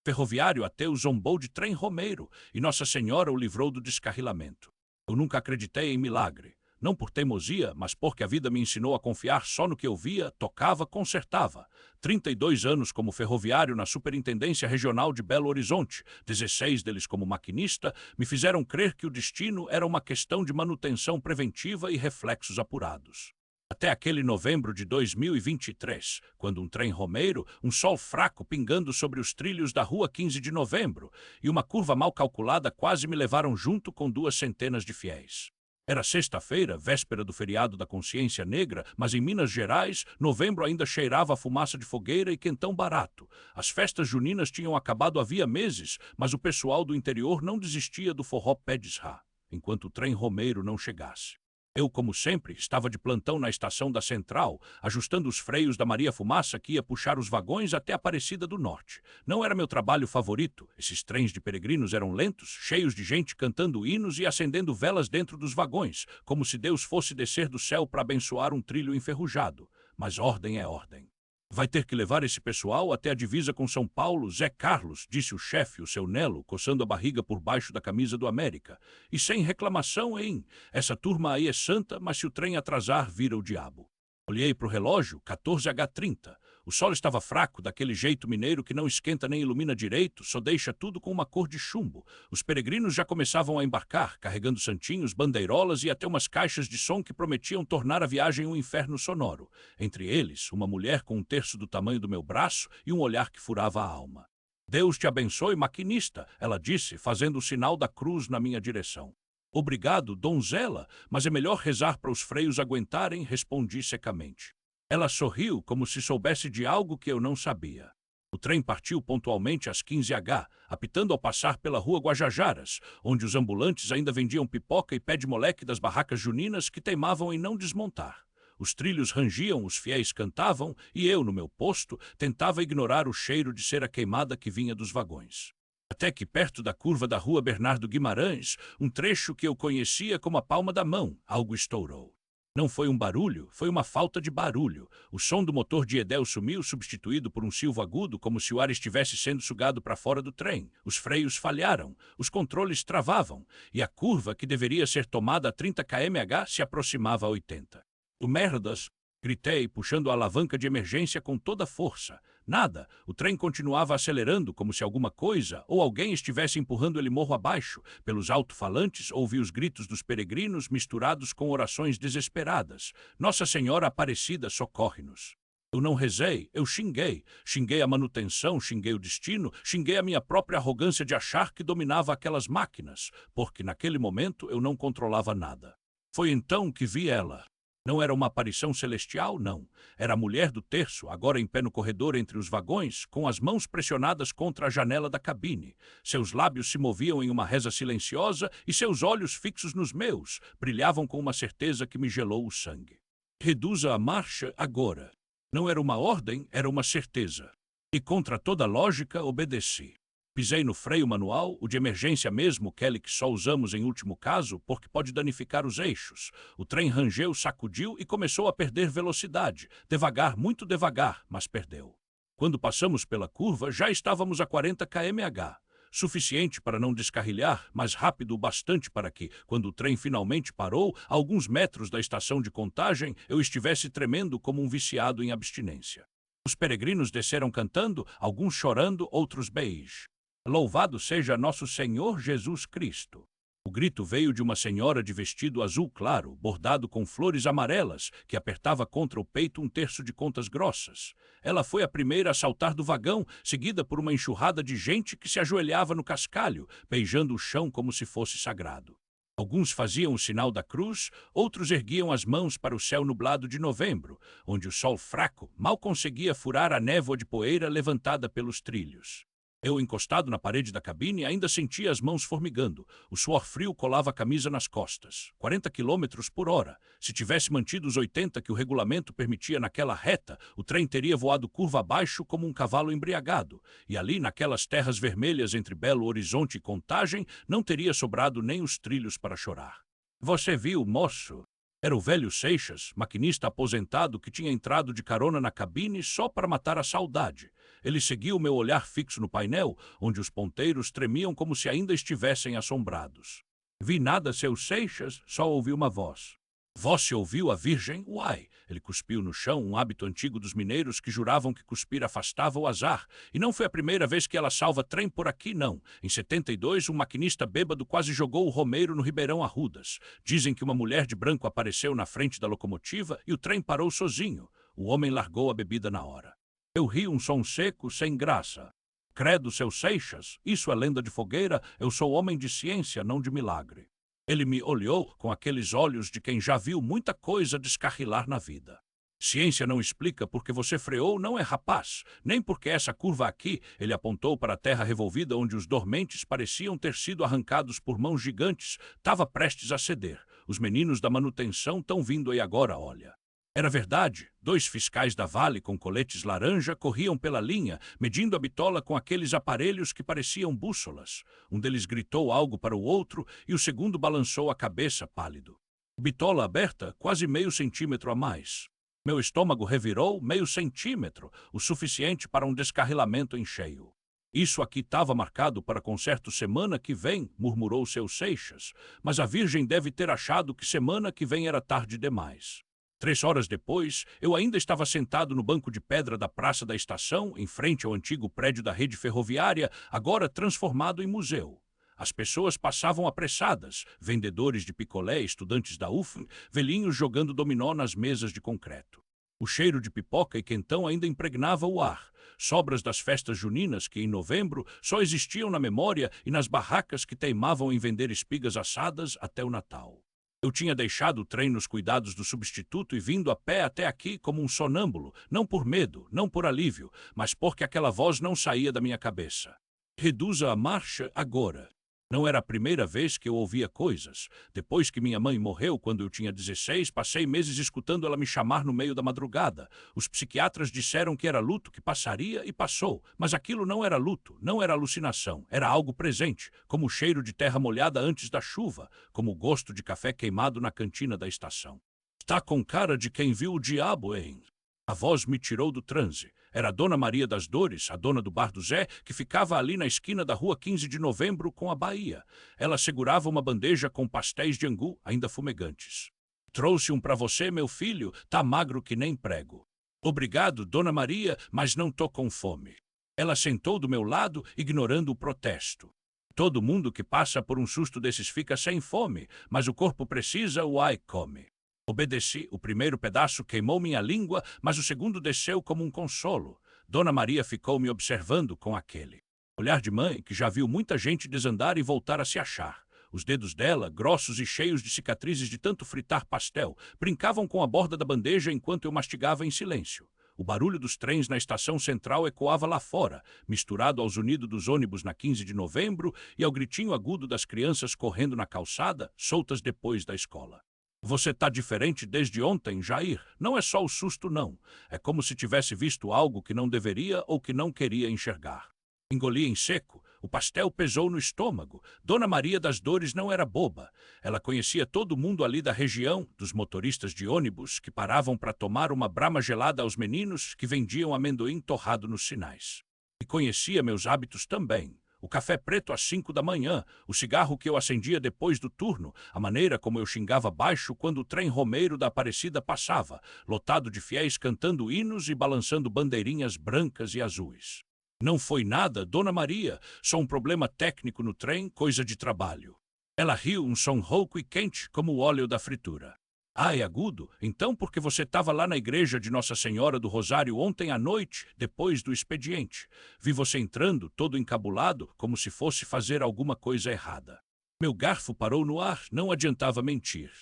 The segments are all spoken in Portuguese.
Ferroviário ateu zombou de trem romeiro e Nossa Senhora o livrou do descarrilamento. Eu nunca acreditei em milagre. Não por teimosia, mas porque a vida me ensinou a confiar só no que eu via, tocava, consertava. 32 anos como ferroviário na Superintendência Regional de Belo Horizonte, 16 deles como maquinista, me fizeram crer que o destino era uma questão de manutenção preventiva e reflexos apurados. Até aquele novembro de 2023, quando um trem romeiro, um sol fraco pingando sobre os trilhos da Rua 15 de Novembro e uma curva mal calculada quase me levaram junto com 200 de fiéis. Era sexta-feira, véspera do feriado da Consciência Negra, mas em Minas Gerais, novembro ainda cheirava a fumaça de fogueira e quentão barato. As festas juninas tinham acabado havia meses, mas o pessoal do interior não desistia do forró pé de srá, enquanto o trem romeiro não chegasse. Eu, como sempre, estava de plantão na estação da Central, ajustando os freios da Maria Fumaça que ia puxar os vagões até Aparecida do Norte. Não era meu trabalho favorito. Esses trens de peregrinos eram lentos, cheios de gente cantando hinos e acendendo velas dentro dos vagões, como se Deus fosse descer do céu para abençoar um trilho enferrujado. Mas ordem é ordem. Vai ter que levar esse pessoal até a divisa com São Paulo, Zé Carlos, disse o chefe, o seu Nelo, coçando a barriga por baixo da camisa do América. E sem reclamação, hein? Essa turma aí é santa, mas se o trem atrasar, vira o diabo. Olhei para o relógio, 14h30. O sol estava fraco, daquele jeito mineiro que não esquenta nem ilumina direito, só deixa tudo com uma cor de chumbo. Os peregrinos já começavam a embarcar, carregando santinhos, bandeirolas e até umas caixas de som que prometiam tornar a viagem um inferno sonoro. Entre eles, uma mulher com um terço do tamanho do meu braço e um olhar que furava a alma. Deus te abençoe, maquinista, ela disse, fazendo o sinal da cruz na minha direção. Obrigado, donzela, mas é melhor rezar para os freios aguentarem, respondi secamente. Ela sorriu como se soubesse de algo que eu não sabia. O trem partiu pontualmente às 15h, apitando ao passar pela rua Guajajaras, onde os ambulantes ainda vendiam pipoca e pé de moleque das barracas juninas que teimavam em não desmontar. Os trilhos rangiam, os fiéis cantavam e eu, no meu posto, tentava ignorar o cheiro de cera queimada que vinha dos vagões. Até que, perto da curva da rua Bernardo Guimarães, um trecho que eu conhecia como a palma da mão, algo estourou. Não foi um barulho, foi uma falta de barulho. O som do motor de Edel sumiu, substituído por um silvo agudo, como se o ar estivesse sendo sugado para fora do trem. Os freios falharam, os controles travavam, e a curva, que deveria ser tomada a 30 km/h, se aproximava a 80. O merdas! Gritei, puxando a alavanca de emergência com toda a força. Nada, o trem continuava acelerando como se alguma coisa ou alguém estivesse empurrando ele morro abaixo. Pelos alto-falantes ouvi os gritos dos peregrinos misturados com orações desesperadas. Nossa Senhora Aparecida, socorre-nos. Eu não rezei, eu xinguei. Xinguei a manutenção, xinguei o destino, xinguei a minha própria arrogância de achar que dominava aquelas máquinas, porque naquele momento eu não controlava nada. Foi então que vi ela. Não era uma aparição celestial, não. Era a mulher do terço, agora em pé no corredor entre os vagões, com as mãos pressionadas contra a janela da cabine. Seus lábios se moviam em uma reza silenciosa e seus olhos fixos nos meus brilhavam com uma certeza que me gelou o sangue. Reduza a marcha agora. Não era uma ordem, era uma certeza. E contra toda lógica, obedeci. Pisei no freio manual, o de emergência mesmo, aquele que só usamos em último caso, porque pode danificar os eixos. O trem rangeu, sacudiu e começou a perder velocidade. Devagar, muito devagar, mas perdeu. Quando passamos pela curva, já estávamos a 40 km/h. Suficiente para não descarrilhar, mas rápido o bastante para que, quando o trem finalmente parou, a alguns metros da estação de Contagem, eu estivesse tremendo como um viciado em abstinência. Os peregrinos desceram cantando, alguns chorando, outros beijos. Louvado seja nosso Senhor Jesus Cristo. O grito veio de uma senhora de vestido azul claro, bordado com flores amarelas, que apertava contra o peito um terço de contas grossas. Ela foi a primeira a saltar do vagão, seguida por uma enxurrada de gente que se ajoelhava no cascalho, beijando o chão como se fosse sagrado. Alguns faziam o sinal da cruz, outros erguiam as mãos para o céu nublado de novembro, onde o sol fraco mal conseguia furar a névoa de poeira levantada pelos trilhos. Eu, encostado na parede da cabine, ainda sentia as mãos formigando. O suor frio colava a camisa nas costas. 40 km/h. Se tivesse mantido os 80 que o regulamento permitia naquela reta, o trem teria voado curva abaixo como um cavalo embriagado. E ali, naquelas terras vermelhas entre Belo Horizonte e Contagem, não teria sobrado nem os trilhos para chorar. Você viu, moço? Era o velho Seixas, maquinista aposentado que tinha entrado de carona na cabine só para matar a saudade. Ele seguiu meu olhar fixo no painel, onde os ponteiros tremiam como se ainda estivessem assombrados. Vi nada, seu Seixas, só ouvi uma voz. Você ouviu a Virgem? Uai! Ele cuspiu no chão, um hábito antigo dos mineiros que juravam que cuspir afastava o azar. E não foi a primeira vez que ela salva trem por aqui, não. Em 72, um maquinista bêbado quase jogou o Romeiro no Ribeirão Arrudas. Dizem que uma mulher de branco apareceu na frente da locomotiva e o trem parou sozinho. O homem largou a bebida na hora. Eu ri um som seco, sem graça. Credo, seu Seixas, isso é lenda de fogueira, eu sou homem de ciência, não de milagre. Ele me olhou com aqueles olhos de quem já viu muita coisa descarrilar na vida. Ciência não explica porque você freou, não é rapaz, nem porque essa curva aqui, ele apontou para a terra revolvida onde os dormentes pareciam ter sido arrancados por mãos gigantes, estava prestes a ceder. Os meninos da manutenção estão vindo aí agora, olha. Era verdade, 2 fiscais da Vale com coletes laranja corriam pela linha, medindo a bitola com aqueles aparelhos que pareciam bússolas. Um deles gritou algo para o outro e o segundo balançou a cabeça pálido. Bitola aberta, quase meio centímetro a mais. Meu estômago revirou meio centímetro, o suficiente para um descarrilamento em cheio. Isso aqui estava marcado para concerto semana que vem, murmurou seu Seixas, mas a Virgem deve ter achado que semana que vem era tarde demais. 3 horas depois, eu ainda estava sentado no banco de pedra da praça da estação, em frente ao antigo prédio da rede ferroviária, agora transformado em museu. As pessoas passavam apressadas, vendedores de picolé, estudantes da UFM, velhinhos jogando dominó nas mesas de concreto. O cheiro de pipoca e quentão ainda impregnava o ar, sobras das festas juninas que, em novembro, só existiam na memória e nas barracas que teimavam em vender espigas assadas até o Natal. Eu tinha deixado o trem nos cuidados do substituto e vindo a pé até aqui como um sonâmbulo, não por medo, não por alívio, mas porque aquela voz não saía da minha cabeça. Reduza a marcha agora. Não era a primeira vez que eu ouvia coisas. Depois que minha mãe morreu, quando eu tinha 16, passei meses escutando ela me chamar no meio da madrugada. Os psiquiatras disseram que era luto que passaria e passou, mas aquilo não era luto, não era alucinação, era algo presente, como o cheiro de terra molhada antes da chuva, como o gosto de café queimado na cantina da estação. Está com cara de quem viu o diabo, hein? A voz me tirou do transe. Era a Dona Maria das Dores, a dona do Bar do Zé, que ficava ali na esquina da rua 15 de Novembro com a Bahia. Ela segurava uma bandeja com pastéis de angu, ainda fumegantes. Trouxe um para você, meu filho, tá magro que nem prego. Obrigado, Dona Maria, mas não tô com fome. Ela sentou do meu lado, ignorando o protesto. Todo mundo que passa por um susto desses fica sem fome, mas o corpo precisa, uai, come. Obedeci, o primeiro pedaço queimou minha língua, mas o segundo desceu como um consolo. Dona Maria ficou me observando com aquele olhar de mãe que já viu muita gente desandar e voltar a se achar. Os dedos dela, grossos e cheios de cicatrizes de tanto fritar pastel, brincavam com a borda da bandeja enquanto eu mastigava em silêncio. O barulho dos trens na estação central ecoava lá fora, misturado ao zunido dos ônibus na 15 de novembro e ao gritinho agudo das crianças correndo na calçada, soltas depois da escola. Você tá diferente desde ontem, Jair. Não é só o susto, não. É como se tivesse visto algo que não deveria ou que não queria enxergar. Engoli em seco. O pastel pesou no estômago. Dona Maria das Dores não era boba. Ela conhecia todo mundo ali da região, dos motoristas de ônibus que paravam para tomar uma brama gelada aos meninos que vendiam amendoim torrado nos sinais. E conhecia meus hábitos também. O café preto às 5 da manhã, o cigarro que eu acendia depois do turno, a maneira como eu xingava baixo quando o trem Romeiro da Aparecida passava, lotado de fiéis cantando hinos e balançando bandeirinhas brancas e azuis. Não foi nada, Dona Maria, só um problema técnico no trem, coisa de trabalho. Ela riu um som rouco e quente como o óleo da fritura. Ah, é agudo? Então porque você estava lá na igreja de Nossa Senhora do Rosário ontem à noite, depois do expediente. Vi você entrando, todo encabulado, como se fosse fazer alguma coisa errada. Meu garfo parou no ar, não adiantava mentir.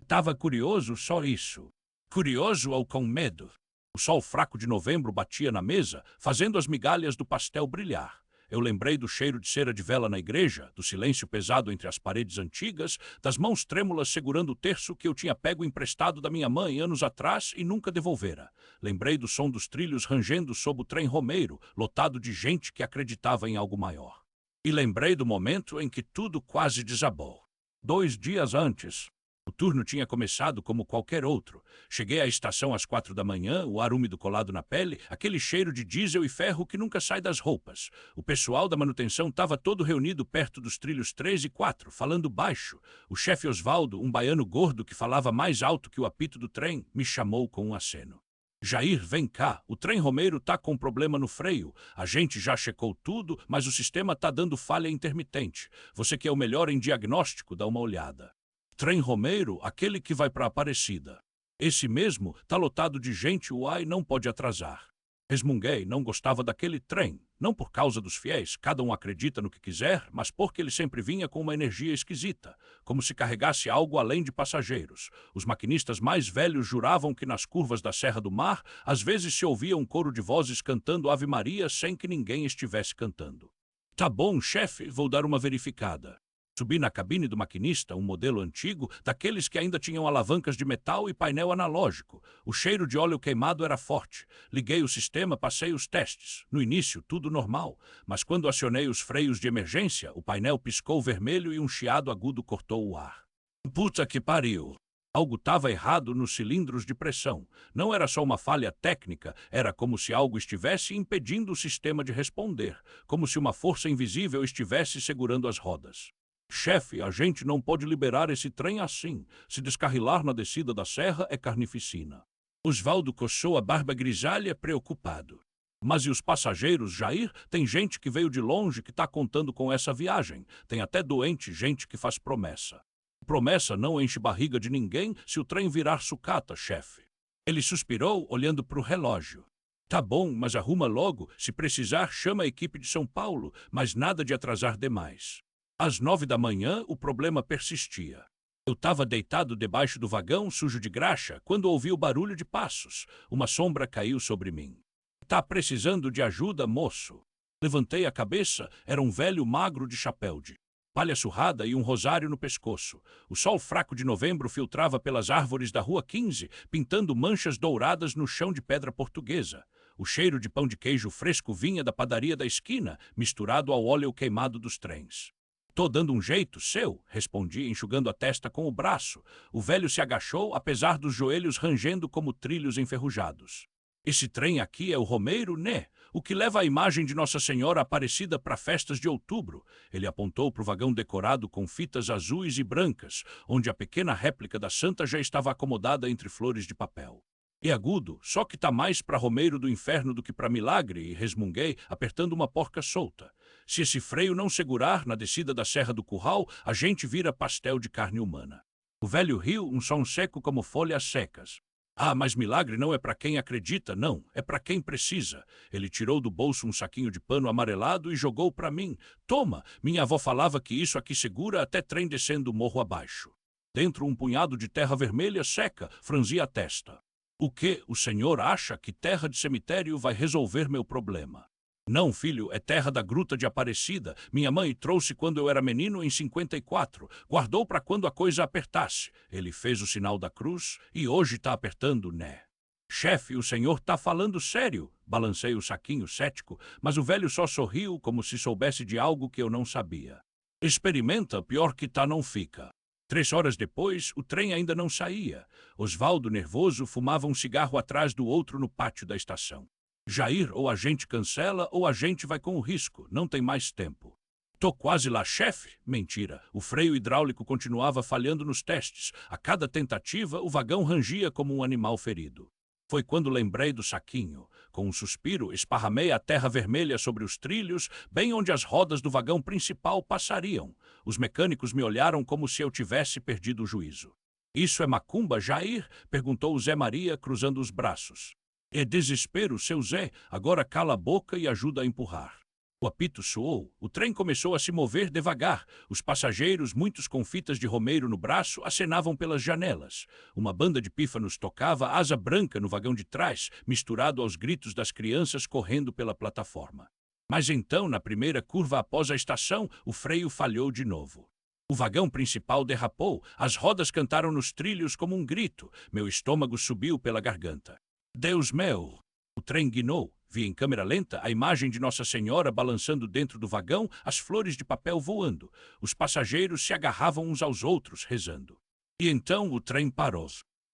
Estava curioso, só isso. Curioso ou com medo. O sol fraco de novembro batia na mesa, fazendo as migalhas do pastel brilhar. Eu lembrei do cheiro de cera de vela na igreja, do silêncio pesado entre as paredes antigas, das mãos trêmulas segurando o terço que eu tinha pego emprestado da minha mãe anos atrás e nunca devolvera. Lembrei do som dos trilhos rangendo sob o trem Romeiro, lotado de gente que acreditava em algo maior. E lembrei do momento em que tudo quase desabou. 2 dias antes. O turno tinha começado como qualquer outro. Cheguei à estação às 4 da manhã, o ar úmido colado na pele, aquele cheiro de diesel e ferro que nunca sai das roupas. O pessoal da manutenção estava todo reunido perto dos trilhos 3 e 4, falando baixo. O chefe Osvaldo, um baiano gordo que falava mais alto que o apito do trem, me chamou com um aceno. Jair, vem cá, o trem Romeiro tá com problema no freio. A gente já checou tudo, mas o sistema tá dando falha intermitente. Você que é o melhor em diagnóstico, dá uma olhada. Trem Romeiro, aquele que vai para Aparecida. Esse mesmo tá lotado de gente, uai, não pode atrasar. Resmunguei, não gostava daquele trem. Não por causa dos fiéis, cada um acredita no que quiser, mas porque ele sempre vinha com uma energia esquisita, como se carregasse algo além de passageiros. Os maquinistas mais velhos juravam que nas curvas da Serra do Mar, às vezes se ouvia um coro de vozes cantando Ave Maria sem que ninguém estivesse cantando. Tá bom, chefe, vou dar uma verificada. Subi na cabine do maquinista, um modelo antigo, daqueles que ainda tinham alavancas de metal e painel analógico. O cheiro de óleo queimado era forte. Liguei o sistema, passei os testes. No início, tudo normal. Mas quando acionei os freios de emergência, o painel piscou vermelho e um chiado agudo cortou o ar. Puta que pariu! Algo estava errado nos cilindros de pressão. Não era só uma falha técnica, era como se algo estivesse impedindo o sistema de responder, como se uma força invisível estivesse segurando as rodas. Chefe, a gente não pode liberar esse trem assim. Se descarrilar na descida da serra é carnificina. Osvaldo coçou a barba grisalha, preocupado. Mas e os passageiros, Jair? Tem gente que veio de longe que está contando com essa viagem. Tem até doente, gente que faz promessa. Promessa não enche barriga de ninguém se o trem virar sucata, chefe. Ele suspirou, olhando para o relógio. Tá bom, mas arruma logo. Se precisar, chama a equipe de São Paulo, mas nada de atrasar demais. Às 9 da manhã, o problema persistia. Eu estava deitado debaixo do vagão, sujo de graxa, quando ouvi o barulho de passos. Uma sombra caiu sobre mim. Tá precisando de ajuda, moço? Levantei a cabeça, era um velho magro de chapéu de palha surrada e um rosário no pescoço. O sol fraco de novembro filtrava pelas árvores da Rua 15, pintando manchas douradas no chão de pedra portuguesa. O cheiro de pão de queijo fresco vinha da padaria da esquina, misturado ao óleo queimado dos trens. Tô dando um jeito, seu, respondi, enxugando a testa com o braço. O velho se agachou, apesar dos joelhos rangendo como trilhos enferrujados. Esse trem aqui é o Romeiro, né? O que leva a imagem de Nossa Senhora Aparecida para festas de outubro. Ele apontou para o vagão decorado com fitas azuis e brancas, onde a pequena réplica da santa já estava acomodada entre flores de papel. E agudo, só que tá mais para Romeiro do Inferno do que para milagre, e resmunguei, apertando uma porca solta. Se esse freio não segurar na descida da Serra do Curral, a gente vira pastel de carne humana. O velho riu, um som seco como folhas secas. Ah, mas milagre não é para quem acredita, não. É para quem precisa. Ele tirou do bolso um saquinho de pano amarelado e jogou para mim. Toma, minha avó falava que isso aqui segura até trem descendo o morro abaixo. Dentro um punhado de terra vermelha seca, franzia a testa. O que? O senhor acha que terra de cemitério vai resolver meu problema? Não, filho, é terra da Gruta de Aparecida. Minha mãe trouxe quando eu era menino em 54. Guardou para quando a coisa apertasse. Ele fez o sinal da cruz e hoje tá apertando, né? Chefe, o senhor tá falando sério? Balancei o saquinho cético, mas o velho só sorriu como se soubesse de algo que eu não sabia. Experimenta, pior que tá não fica. 3 horas depois, o trem ainda não saía. Osvaldo, nervoso, fumava um cigarro atrás do outro no pátio da estação. Jair, ou a gente cancela ou a gente vai com o risco. Não tem mais tempo. Tô quase lá, chefe? Mentira. O freio hidráulico continuava falhando nos testes. A cada tentativa, o vagão rangia como um animal ferido. Foi quando lembrei do saquinho. Com um suspiro, esparramei a terra vermelha sobre os trilhos, bem onde as rodas do vagão principal passariam. Os mecânicos me olharam como se eu tivesse perdido o juízo. Isso é macumba, Jair? Perguntou o Zé Maria, cruzando os braços. É desespero, seu Zé. Agora cala a boca e ajuda a empurrar. O apito soou. O trem começou a se mover devagar. Os passageiros, muitos com fitas de Romeiro no braço, acenavam pelas janelas. Uma banda de pífanos tocava asa branca no vagão de trás, misturado aos gritos das crianças correndo pela plataforma. Mas então, na primeira curva após a estação, o freio falhou de novo. O vagão principal derrapou. As rodas cantaram nos trilhos como um grito. Meu estômago subiu pela garganta. Deus meu! O trem guinou. Vi em câmera lenta a imagem de Nossa Senhora balançando dentro do vagão, as flores de papel voando. Os passageiros se agarravam uns aos outros, rezando. E então o trem parou.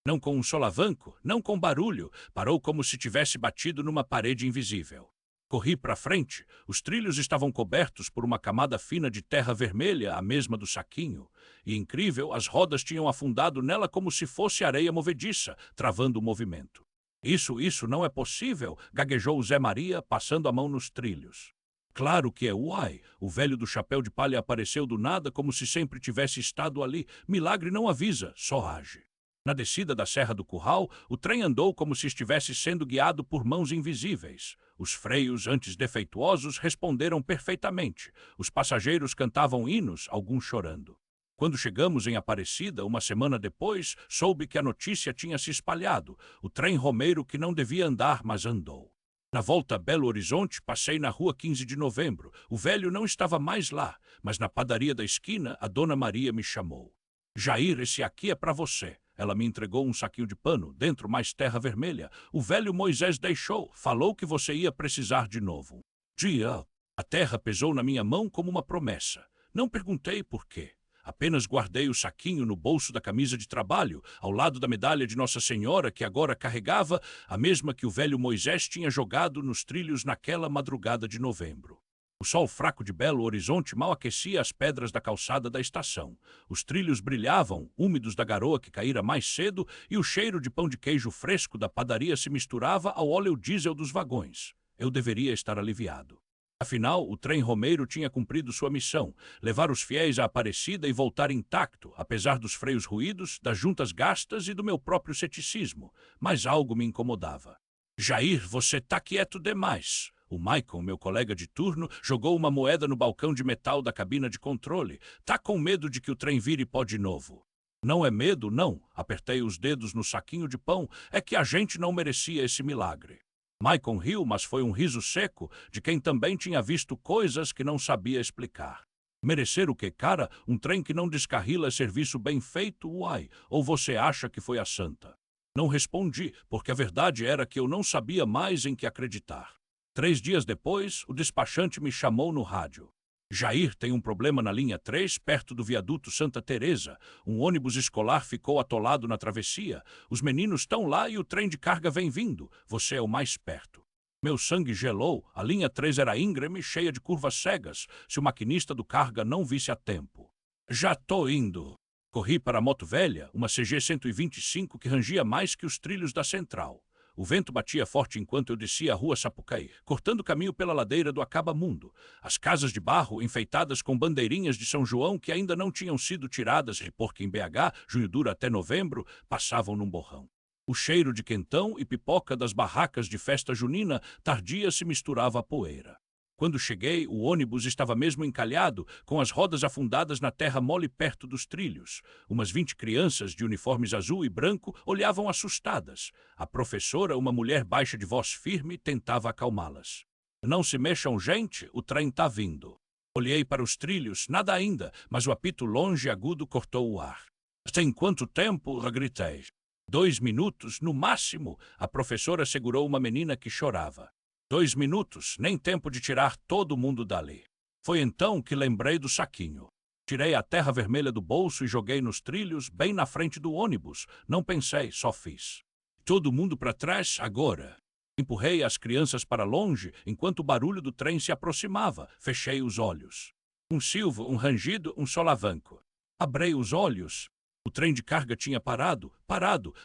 Não com um solavanco, não com barulho, parou como se tivesse batido numa parede invisível. Corri para frente, os trilhos estavam cobertos por uma camada fina de terra vermelha, a mesma do saquinho. E incrível, as rodas tinham afundado nela como se fosse areia movediça, travando o movimento. Isso não é possível, gaguejou Zé Maria, passando a mão nos trilhos. Claro que é, uai! O velho do chapéu de palha apareceu do nada como se sempre tivesse estado ali. Milagre não avisa, só age. Na descida da Serra do Curral, o trem andou como se estivesse sendo guiado por mãos invisíveis. Os freios, antes defeituosos, responderam perfeitamente. Os passageiros cantavam hinos, alguns chorando. Quando chegamos em Aparecida, uma semana depois, soube que a notícia tinha se espalhado. O trem Romeiro que não devia andar, mas andou. Na volta a Belo Horizonte, passei na rua 15 de Novembro. O velho não estava mais lá, mas na padaria da esquina, a dona Maria me chamou. Jair, esse aqui é para você. Ela me entregou um saquinho de pano, dentro mais terra vermelha. O velho Moisés deixou, falou que você ia precisar de novo. Dia, a terra pesou na minha mão como uma promessa. Não perguntei por quê. Apenas guardei o saquinho no bolso da camisa de trabalho, ao lado da medalha de Nossa Senhora que agora carregava, a mesma que o velho Moisés tinha jogado nos trilhos naquela madrugada de novembro. O sol fraco de Belo Horizonte mal aquecia as pedras da calçada da estação. Os trilhos brilhavam, úmidos da garoa que caíra mais cedo, e o cheiro de pão de queijo fresco da padaria se misturava ao óleo diesel dos vagões. Eu deveria estar aliviado. Afinal, o trem Romeiro tinha cumprido sua missão, levar os fiéis à Aparecida e voltar intacto, apesar dos freios ruídos, das juntas gastas e do meu próprio ceticismo. Mas algo me incomodava. Jair, você tá quieto demais. O Maicon, meu colega de turno, jogou uma moeda no balcão de metal da cabina de controle. Tá com medo de que o trem vire pó de novo. Não é medo, não. Apertei os dedos no saquinho de pão. É que a gente não merecia esse milagre. Maicon riu, mas foi um riso seco de quem também tinha visto coisas que não sabia explicar. Merecer o quê, cara? Um trem que não descarrila é serviço bem feito, uai. Ou você acha que foi a santa? Não respondi, porque a verdade era que eu não sabia mais em que acreditar. 3 dias depois, o despachante me chamou no rádio. Jair tem um problema na linha 3, perto do viaduto Santa Teresa. Um ônibus escolar ficou atolado na travessia. Os meninos estão lá e o trem de carga vem vindo. Você é o mais perto. Meu sangue gelou. A linha 3 era íngreme, cheia de curvas cegas, se o maquinista do carga não visse a tempo. Já tô indo. Corri para a moto velha, uma CG 125 que rangia mais que os trilhos da central. O vento batia forte enquanto eu descia a rua Sapucaí, cortando caminho pela ladeira do Acabamundo. As casas de barro, enfeitadas com bandeirinhas de São João que ainda não tinham sido tiradas, porque em BH, junho dura até novembro, passavam num borrão. O cheiro de quentão e pipoca das barracas de festa junina tardia se misturava à poeira. Quando cheguei, o ônibus estava mesmo encalhado, com as rodas afundadas na terra mole perto dos trilhos. Umas 20 crianças de uniformes azul e branco olhavam assustadas. A professora, uma mulher baixa de voz firme, tentava acalmá-las. Não se mexam, gente, o trem tá vindo. Olhei para os trilhos, nada ainda, mas o apito longe e agudo cortou o ar. Tem quanto tempo? Gritei. 2 minutos, no máximo. A professora segurou uma menina que chorava. 2 minutos, nem tempo de tirar todo mundo dali. Foi então que lembrei do saquinho. Tirei a terra vermelha do bolso e joguei nos trilhos, bem na frente do ônibus. Não pensei, só fiz. Todo mundo para trás, agora. Empurrei as crianças para longe, enquanto o barulho do trem se aproximava. Fechei os olhos. Um silvo, um rangido, um solavanco. Abrei os olhos. O trem de carga tinha parado,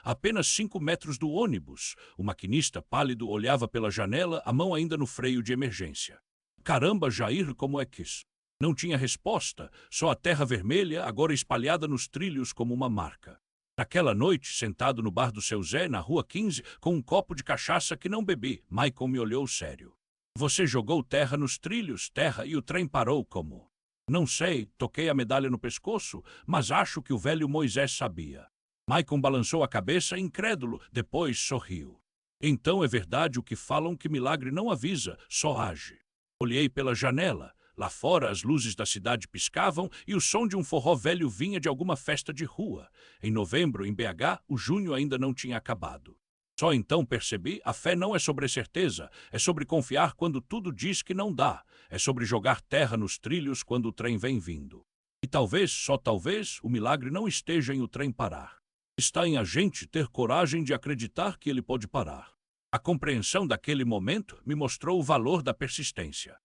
a apenas 5 metros do ônibus. O maquinista pálido olhava pela janela, a mão ainda no freio de emergência. Caramba, Jair, como é que isso? Não tinha resposta, só a terra vermelha, agora espalhada nos trilhos como uma marca. Naquela noite, sentado no bar do seu Zé, na rua 15, com um copo de cachaça que não bebi, Maicon me olhou sério. Você jogou terra nos trilhos, terra, e o trem parou como? Não sei, toquei a medalha no pescoço, mas acho que o velho Moisés sabia. Maicon balançou a cabeça, incrédulo, depois sorriu. Então é verdade o que falam que milagre não avisa, só age. Olhei pela janela. Lá fora as luzes da cidade piscavam e o som de um forró velho vinha de alguma festa de rua. Em novembro, em BH, o junho ainda não tinha acabado. Só então percebi, a fé não é sobre certeza, é sobre confiar quando tudo diz que não dá, é sobre jogar terra nos trilhos quando o trem vem vindo. E talvez, só talvez, o milagre não esteja em o trem parar. Está em a gente ter coragem de acreditar que ele pode parar. A compreensão daquele momento me mostrou o valor da persistência.